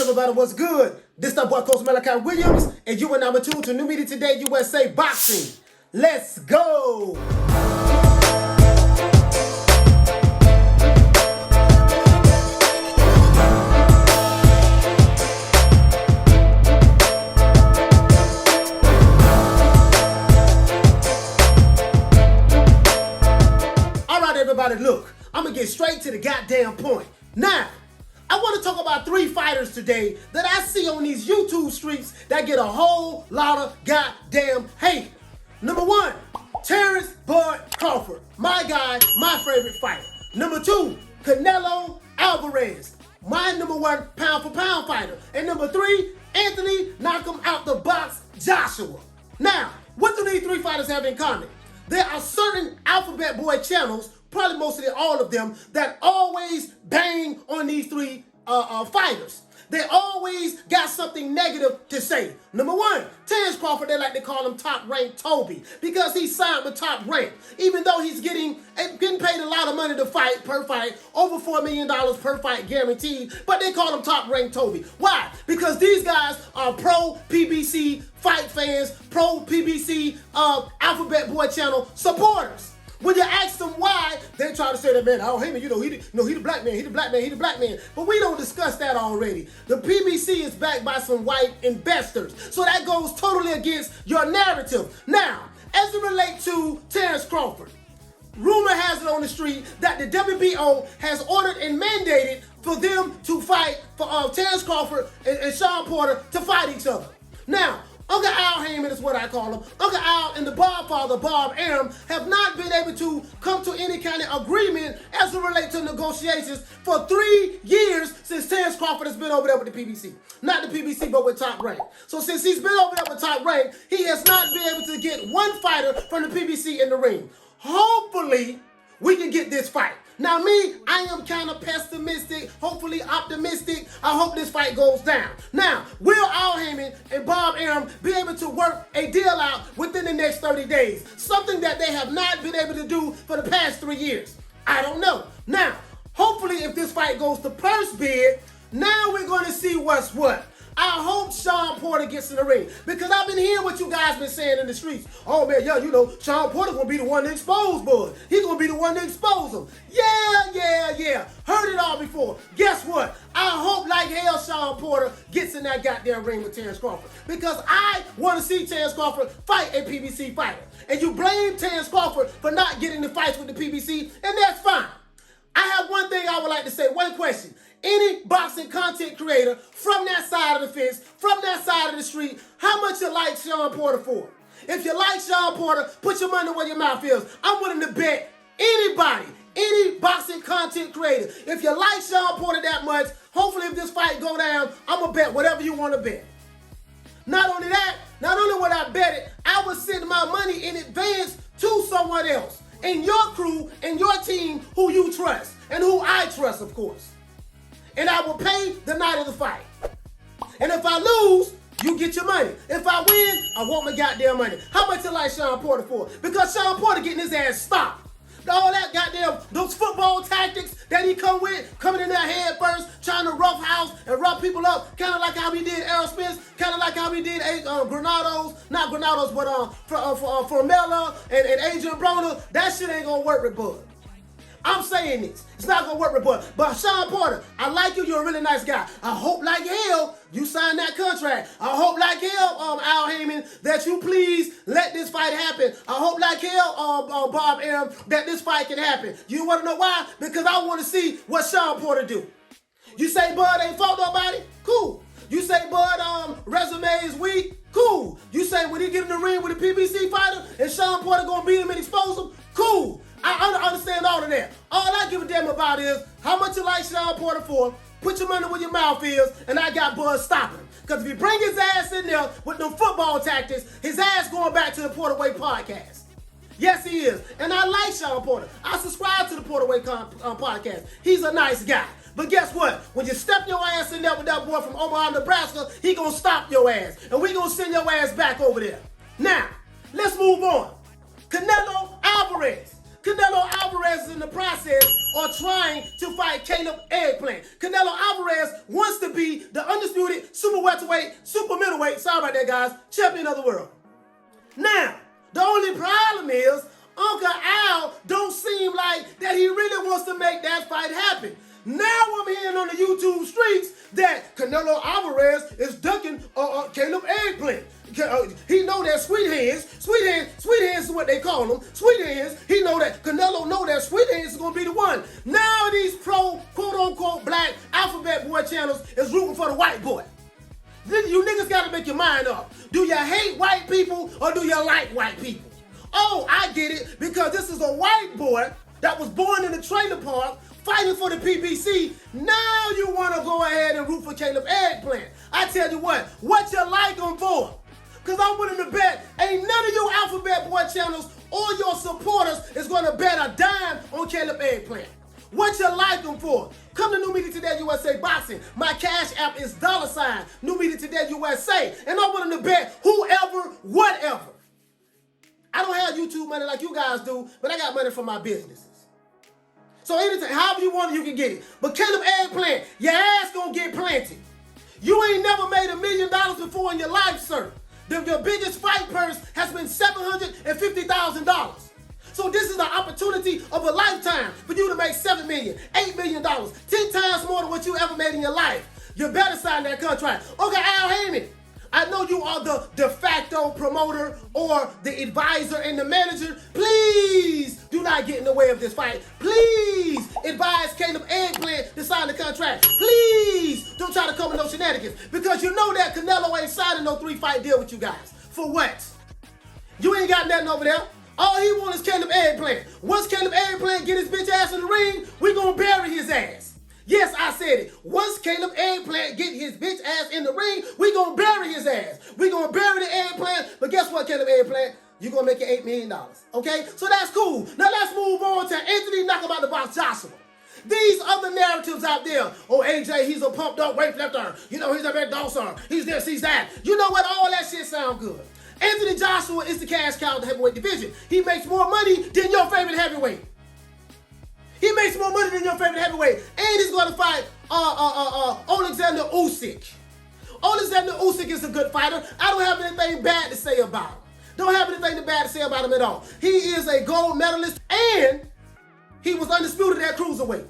everybody, what's good? This that boy Coach Malachi Williams, and you are number 2 to New Media Today USA Boxing. Let's go! Alright everybody, look, I'm gonna get straight to the goddamn point. Now, I want to talk about 3 fighters today that I see on these YouTube streets that get a whole lot of goddamn hate. Number 1, Terence Crawford, my guy, my favorite fighter. Number 2, Canelo Alvarez, my number 1 pound for pound fighter. And number 3, Anthony knock him out the box Joshua. Now, what do these 3 fighters have in common? There are certain Alphabet Boy channels, probably mostly all of them, that always bang on these 3 fighters. They always got something negative to say. Number 1, Terence Crawford, they like to call him Top Rank Toby because he signed with Top Rank. Even though he's getting paid a lot of money to fight per fight, over $4 million per fight guaranteed, but they call him Top Rank Toby. Why? Because these guys are pro PBC fight fans, pro PBC Alphabet Boy channel supporters. When you ask them why, they try to say that, man, Al Haymon, he the black man, he the black man, he the black man. But we don't discuss that already. The PBC is backed by some white investors. So that goes totally against your narrative. Now, as it relates to Terence Crawford, rumor has it on the street that the WBO has ordered and mandated for them to fight, for Terence Crawford and Shawn Porter to fight each other. Now, Uncle Al Haymon is what I call him. Uncle Al and the Father, Bob Arum, have not been able to come to any kind of agreement as it relates to negotiations for 3 years since Terence Crawford has been over there with the PBC. Not the PBC, but with Top Rank. So since he's been over there with Top Rank, he has not been able to get one fighter from the PBC in the ring. Hopefully, we can get this fight. Now me, I am kind of pessimistic, hopefully optimistic. I hope this fight goes down. Now, will Al Haymon and Bob Arum be able to work a deal out within the next 30 days? Something that they have not been able to do for the past 3 years. I don't know. Now, hopefully if this fight goes to purse bid, now we're going to see what's what. I hope Shawn Porter gets in the ring because I've been hearing what you guys been saying in the streets. Oh man, yeah, you know, Shawn Porter gonna be the one to expose Bud. He's gonna be the one to expose him. Yeah. Heard it all before. Guess what? I hope like hell Shawn Porter gets in that goddamn ring with Terence Crawford because I want to see Terence Crawford fight a PBC fighter. And you blame Terence Crawford for not getting the fights with the PBC, and that's fine. I have one thing I would like to say, one question. Any boxing content creator from that side of the fence, from that side of the street, how much you like Shawn Porter for? If you like Shawn Porter, put your money where your mouth is. I'm willing to bet anybody, any boxing content creator, if you like Shawn Porter that much, hopefully if this fight go down, I'm going to bet whatever you want to bet. Not only that, not only would I bet it, I would send my money in advance to someone else in your crew and your team who you trust and who I trust, of course. And I will pay the night of the fight. And if I lose, you get your money. If I win, I want my goddamn money. How much you like Shawn Porter for? Because Shawn Porter getting his ass stopped. All that goddamn, those football tactics that he come with, coming in there head first, trying to roughhouse and rough people up, kind of like how he did Errol Spence, kind of like how he did Granados, not Granados, but Formella and Adrian Broner. That shit ain't gonna work with Bud. I'm saying this. It's not going to work with Bud. But Shawn Porter, I like you. You're a really nice guy. I hope like hell you sign that contract. I hope like hell, Al Haymon, that you please let this fight happen. I hope like hell, Bob Arum, that this fight can happen. You want to know why? Because I want to see what Shawn Porter do. You say Bud ain't fought nobody? Cool. You say Bud resume is weak? Cool. You say when he get in the ring with a PBC fighter and Shawn Porter going to beat him and expose him? Cool. I understand all of that. All I give a damn about is how much you like Shawn Porter for, put your money where your mouth is, and I got Bud stopping him. Because if you bring his ass in there with them football tactics, his ass going back to the Porter Way podcast. Yes, he is. And I like Shawn Porter. I subscribe to the Porter Way podcast. He's a nice guy. But guess what? When you step your ass in there with that boy from Omaha, Nebraska, he going to stop your ass. And we going to send your ass back over there. Now, let's move on. Canelo Alvarez. Canelo Alvarez is in the process of trying to fight Caleb Eggplant. Canelo Alvarez wants to be the undisputed welterweight, super middleweight, sorry about that, guys, champion of the world. Now, the only problem is Uncle Al don't seem like that he really wants to make that fight happen. Now I'm hearing on the YouTube streets that Canelo Alvarez is ducking Caleb Eggplant. He know that sweet hands is what they call them. Sweet hands. He know that Canelo know that sweet hands is gonna be the one. Now these pro quote unquote black alphabet boy channels is rooting for the white boy. You niggas gotta make your mind up. Do you hate white people or do you like white people? Oh, I get it, because this is a white boy that was born in a trailer park fighting for the PBC. Now you want to go ahead and root for Caleb Eggplant. I tell you what you like him for? Because I'm willing to bet ain't none of you alphabet boy channels or your supporters is going to bet a dime on Caleb Eggplant. What you like him for? Come to New Media Today USA Boxing. My cash app is $ New Media Today USA. And I'm willing to bet whoever, whatever. I don't have YouTube money like you guys do, but I got money from my businesses. So anything, however you want it, you can get it. But Caleb Eggplant, your ass gonna get planted. You ain't never made $1 million before in your life, sir. Your biggest fight purse has been $750,000. So this is the opportunity of a lifetime for you to make $7 million, $8 million, 10 times more than what you ever made in your life. You better sign that contract. Okay, Al Haymon, I know you are the de facto promoter or the advisor and the manager. Please do not get in the way of this fight. Please advise Caleb Eggplant to sign the contract. Please don't try to come with no shenanigans, because you know that Canelo ain't signing no 3-fight deal with you guys. For what? You ain't got nothing over there. All he wants is Caleb Eggplant. Once Caleb Eggplant get his bitch ass in the ring, we gonna bury his ass. Yes, I said it. Once Caleb Eggplant get his bitch ass in the ring, we gonna bury his ass. We gonna bury the Eggplant. But guess what, Caleb Eggplant? You gonna make it $8 million. Okay? So that's cool. Now let's move on to Anthony Knockabout the Box Joshua. These other narratives out there. Oh, AJ, he's a pumped up weightlifter. You know, he's a big dancer. He's this, he's that. You know what? All that shit sound good. Anthony Joshua is the cash cow of the heavyweight division. He makes more money than your favorite heavyweight. He makes more money than your favorite heavyweight. And he's going to fight Oleksandr Usyk. Oleksandr Usyk is a good fighter. I don't have anything bad to say about him. Don't have anything bad to say about him at all. He is a gold medalist, and he was undisputed at cruiserweight.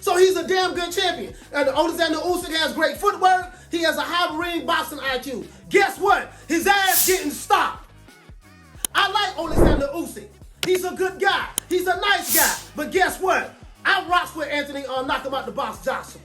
So he's a damn good champion. And Oleksandr Usyk has great footwork. He has a high ring boxing IQ. Guess what? His ass getting stopped. I like Oleksandr Usyk. He's a good guy. He's a nice guy. But guess what? I rocks with Anthony Knockabout the Box Joshua.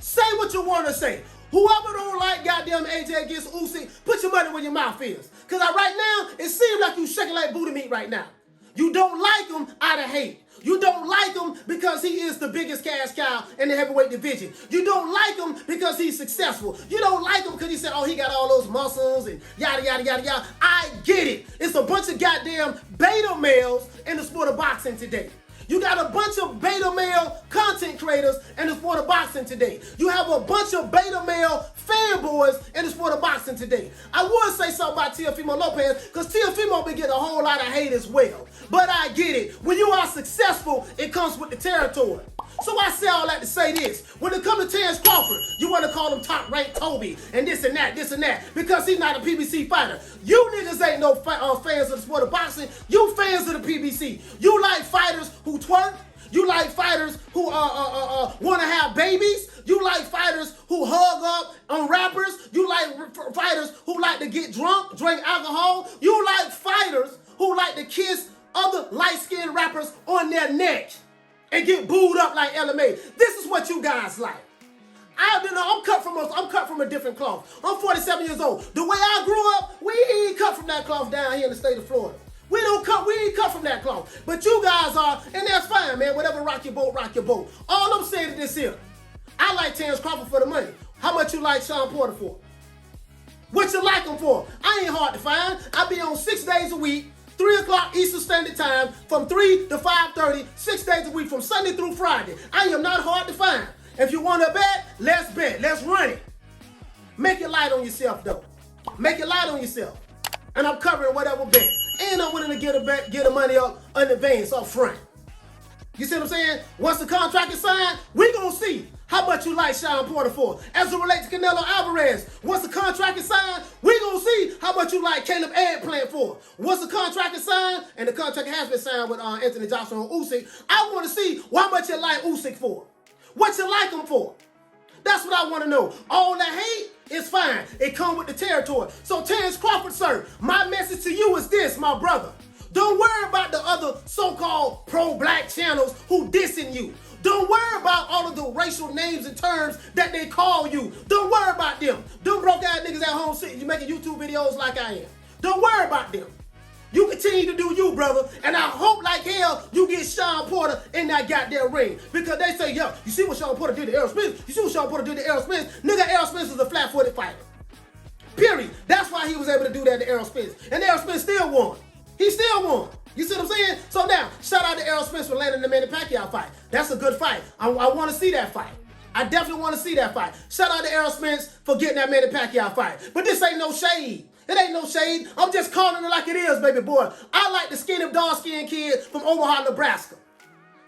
Say what you want to say. Whoever don't like goddamn AJ against Usyk, put your money where your mouth is. Because right now, it seems like you shaking like booty meat right now. You don't like him out of hate. You don't like him because he is the biggest cash cow in the heavyweight division. You don't like him because he's successful. You don't like him because he said, oh, he got all those muscles and yada, yada, yada, yada. I get it. It's a bunch of goddamn beta males in the sport of boxing today. You got a bunch of beta male content creators in the sport of boxing today. You have a bunch of beta male fanboys in the sport of boxing today. I would say something about Teofimo Lopez, because Teofimo been getting a whole lot of hate as well. But I get it. When you are successful, it comes with the territory. So I say all that to say this. When it comes to Terence Crawford, you want to call him top Rank Toby and this and that, because he's not a PBC fighter. You niggas ain't no fans of the sport of boxing. You fans of the PBC. You like fighters who twerk. You like fighters who want to have babies. You like fighters who hug up on rappers. You like fighters who like to get drunk, drink alcohol. You like fighters who like to kiss other light-skinned rappers on their neck and get booed up like LMA. This is what you guys like. I'm cut from a different cloth. I'm 47 years old. The way I grew up, we ain't cut from that cloth down here in the state of Florida. We ain't cut from that cloth. But you guys are, and that's fine, man. Whatever, rock your boat, rock your boat. All I'm saying is this here. I like Terence Crawford for the money. How much you like Shawn Porter for? What you like him for? I ain't hard to find. I be on 6 days a week. 3 o'clock Eastern Standard Time, from 3 to 5:30, 6 days a week, from Sunday through Friday. I am not hard to find. If you want to bet, let's bet. Let's run it. Make it light on yourself, though. Make it light on yourself. And I'm covering whatever bet. And I'm willing to get the money up in advance, up front. You see what I'm saying? Once the contract is signed, we gonna see. how much you like Shawn Porter for. As it relates to Canelo Alvarez, once the contract is signed, we gonna see how much you like Caleb Eggplant for. Once the contract is signed, and the contract has been signed with Anthony Johnson and Usyk, I want to see how much you like Usyk for. What you like him for. That's what I want to know. All that hate is fine. It comes with the territory. So Terence Crawford, sir, my message to you is this, my brother. Don't worry about the other so-called pro-black channels who dissing you. Don't worry about all of the racial names and terms that they call you. Don't worry about them. Them broke-ass niggas at home sitting, you making YouTube videos like I am. Don't worry about them. You continue to do you, brother, and I hope like hell you get Shawn Porter in that goddamn ring. Because they say, yo, you see what Shawn Porter did to Errol Spence? You see what Shawn Porter did to Errol Spence? Nigga, Errol Spence is a flat-footed fighter. Period. That's why he was able to do that to Errol Spence. And Errol Spence still won. He still won. You see what I'm saying? So now, shout out to Errol Spence for landing the Manny Pacquiao fight. That's a good fight. I want to see that fight. I definitely want to see that fight. Shout out to Errol Spence for getting that Manny Pacquiao fight. But this ain't no shade. It ain't no shade. I'm just calling it like it is, baby boy. I like the skinny, dark-skinned kid from Omaha, Nebraska.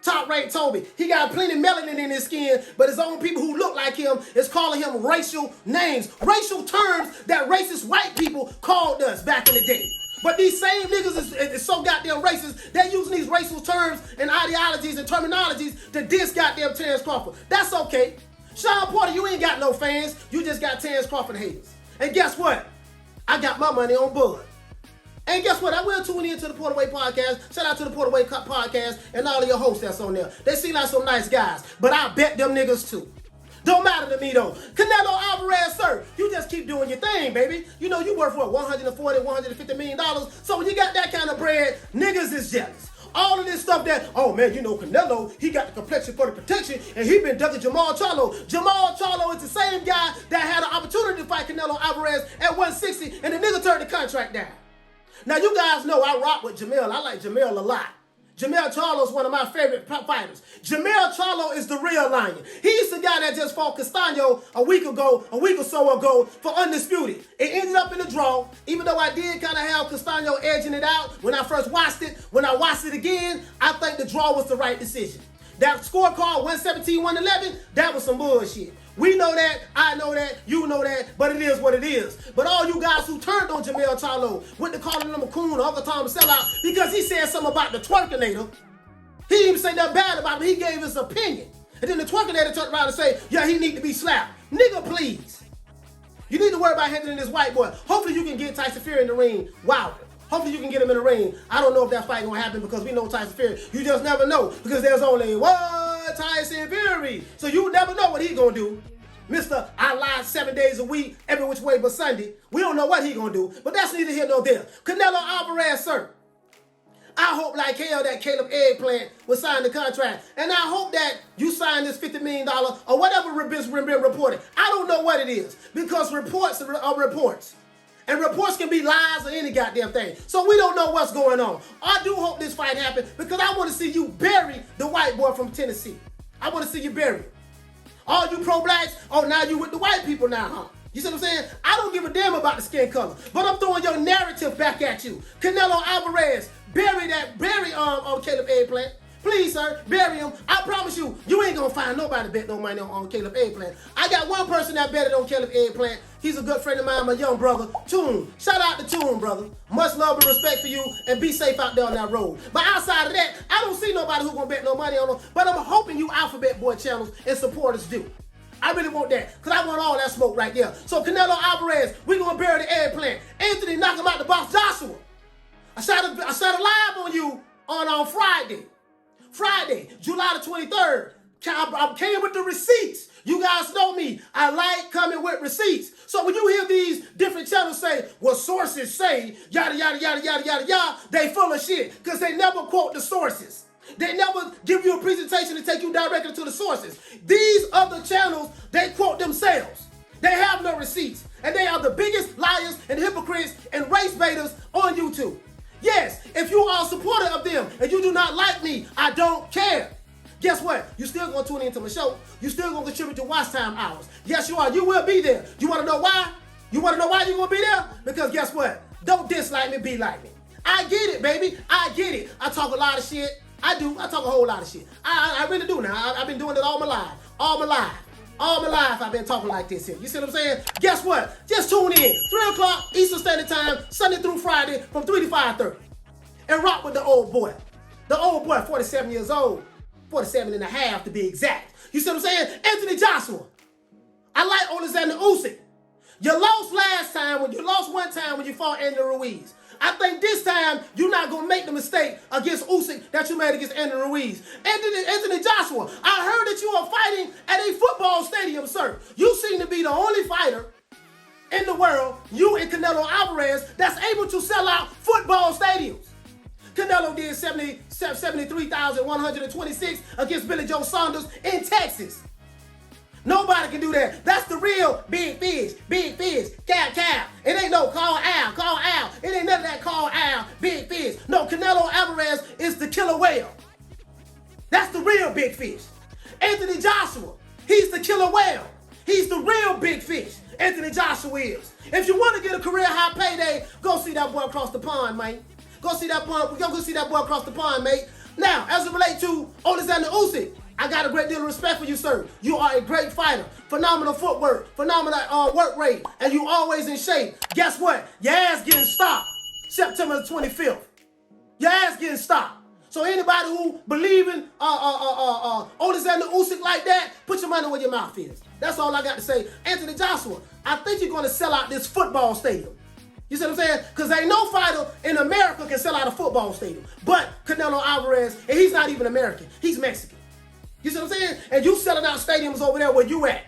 Top Rank Toby. He got plenty of melanin in his skin, but his own people who look like him is calling him racial names. Racial terms that racist white people called us back in the day. But these same niggas is so goddamn racist, they're using these racial terms and ideologies and terminologies to diss goddamn Terence Crawford. That's okay. Shawn Porter, you ain't got no fans. You just got Terence Crawford haters. And guess what? I got my money on Bud. And guess what? I will tune in to the Porter Way podcast. Shout out to the Porter Way podcast and all of your hosts that's on there. They seem like some nice guys, but I bet them niggas too. Don't matter to me though. Canelo Alvarez, sir, you just keep doing your thing, baby. You know you worth what, $140, $150 million. So when you got that kind of bread, niggas is jealous. All of this stuff that, oh man, you know Canelo, he got the complexion for the protection, and he been ducking Jermall Charlo. Jermall Charlo is the same guy that had an opportunity to fight Canelo Alvarez at 160, and the nigga turned the contract down. Now you guys know I rock with Jermall. I like Jermall a lot. Jermall Charlo is one of my favorite fighters. Jermall Charlo is the real lion. He's the guy that just fought Castano a week or so ago for Undisputed. It ended up in a draw, even though I did kind of have Castano edging it out when I first watched it. When I watched it again, I think the draw was the right decision. That scorecard, 117-111, that was some bullshit. We know that, I know that, you know that, but it is what it is. But all you guys who turned on Jermall Charlo, went to calling him a coon or Uncle Tom sellout because he said something about the twerkinator. He didn't even say nothing bad about him. He gave his opinion. And then the twerkinator turned around and said, yeah, he need to be slapped. Nigga, please. You need to worry about handling this white boy. Hopefully you can get Tyson Fury in the ring. Wow. Hopefully you can get him in the ring. I don't know if that fight gonna happen because we know Tyson Fury. You just never know because there's only one Tyson Fury. So you never know what he gonna do. Mr. I lie 7 days a week, every which way but Sunday. We don't know what he gonna do, but that's neither here nor there. Canelo Alvarez, sir. I hope like hell that Caleb Eggplant will sign the contract. And I hope that you sign this $50 million or whatever has been reported. I don't know what it is because reports are reports. And reports can be lies or any goddamn thing. So we don't know what's going on. I do hope this fight happens because I want to see you bury the white boy from Tennessee. I want to see you bury him. All you pro-blacks, oh, now you with the white people now, huh? You see what I'm saying? I don't give a damn about the skin color, but I'm throwing your narrative back at you. Canelo Alvarez, bury Caleb Eggplant. Please, sir, bury him. I promise you, you ain't gonna find nobody bet no money on Caleb Eggplant. I got one person that betted on Caleb Eggplant. He's a good friend of mine, my young brother, Toon. Shout out to Toon, brother. Much love and respect for you, and be safe out there on that road. But outside of that, I don't see nobody who gonna bet no money on him, but I'm hoping you Alphabet Boy channels and supporters do. I really want that, because I want all that smoke right there. So Canelo Alvarez, we gonna bury the Eggplant. Anthony, knock him out the box. Joshua, I shot a live on you on Friday, July the 23rd. I came with the receipts. You guys know me. I like coming with receipts. So when you hear these different channels say, well, sources say, yada, yada, yada, yada, yada, yada, they full of shit because they never quote the sources. They never give you a presentation to take you directly to the sources. These other channels, they quote themselves. They have no receipts. And they are the biggest liars and hypocrites and race baiters on YouTube. Yes, if you are a supporter of them and you do not like me, I don't care. Guess what? You still gonna tune into my show. You still gonna contribute to watch time hours. Yes, you are. You will be there. You wanna know why? You wanna know why you're gonna be there? Because guess what? Don't dislike me, be like me. I get it, baby. I get it. I talk a lot of shit. I do. I talk a whole lot of shit. I really do now. I've been doing it all my life. All my life. All my life I've been talking like this here. You see what I'm saying? Guess what? Just tune in. 3 o'clock Eastern Standard Time, Sunday through Friday from 3 to 5:30. And rock with the old boy. The old boy, 47 years old. 47 and a half to be exact. You see what I'm saying? Anthony Joshua. I like Oleksandr Usyk. You lost last time when you lost one time when you fought Andy Ruiz. I think this time you're not going to make the mistake against Usyk that you made against Andy Ruiz. Anthony Joshua, I heard that you are fighting at a football stadium, sir. You seem to be the only fighter in the world, you and Canelo Alvarez, that's able to sell out football stadiums. Canelo did 73,126 against Billy Joe Saunders in Texas. Nobody can do that. That's the real big fish, cow. It ain't no call Al. It ain't none of that call Al, big fish. No, Canelo Alvarez is the killer whale. That's the real big fish. Anthony Joshua, he's the killer whale. He's the real big fish. Anthony Joshua is. If you want to get a career high payday, go see that boy across the pond, man. Go see that boy across the pond, mate. Now, as it relates to Oleksandr Usyk, I got a great deal of respect for you, sir. You are a great fighter. Phenomenal footwork, phenomenal work rate, and you always in shape. Guess what? Your ass getting stopped September the 25th. Your ass getting stopped. So anybody who believe in Oleksandr Usyk like that, put your money where your mouth is. That's all I got to say. Anthony Joshua, I think you're going to sell out this football stadium. You see what I'm saying? Because ain't no fighter in America can sell out a football stadium. But Canelo Alvarez, and he's not even American. He's Mexican. You see what I'm saying? And you selling out stadiums over there where you at.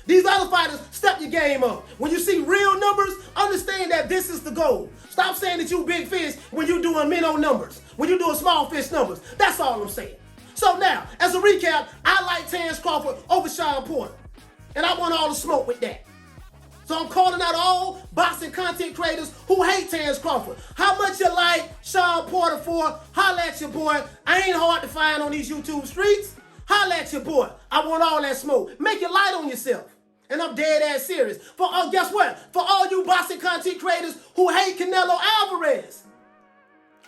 These other fighters, step your game up. When you see real numbers, understand that this is the goal. Stop saying that you big fish when you doing minnow numbers. When you doing small fish numbers. That's all I'm saying. So now, as a recap, I like Terence Crawford over Shawn Porter. And I want all the smoke with that. So I'm calling out all boxing content creators who hate Terence Crawford. How much you like Shawn Porter for? Holla at your boy. I ain't hard to find on these YouTube streets. Holla at your boy. I want all that smoke. Make it light on yourself. And I'm dead ass serious. For guess what? For all you boxing content creators who hate Canelo Alvarez.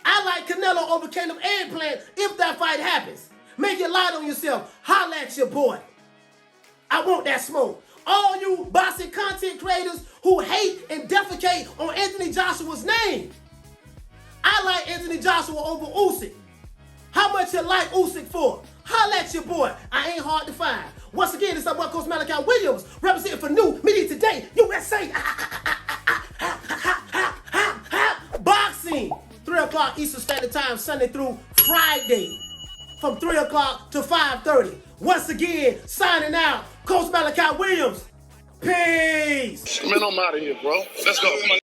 I like Canelo over Caleb Eggplant if that fight happens. Make it light on yourself. Holla at your boy. I want that smoke. All you boxing content creators who hate and defecate on Anthony Joshua's name. I like Anthony Joshua over Usyk. How much you like Usyk for? Holla at your boy. I ain't hard to find. Once again, it's our boy Coach Malachi Williams, representing for New Media Today, USA. Boxing. 3 o'clock Eastern Standard Time, Sunday through Friday. From 3 o'clock to 5:30. Once again, signing out, Coach Malachi Williams. Peace. Man, I'm out of here, bro. Let's go. Come on.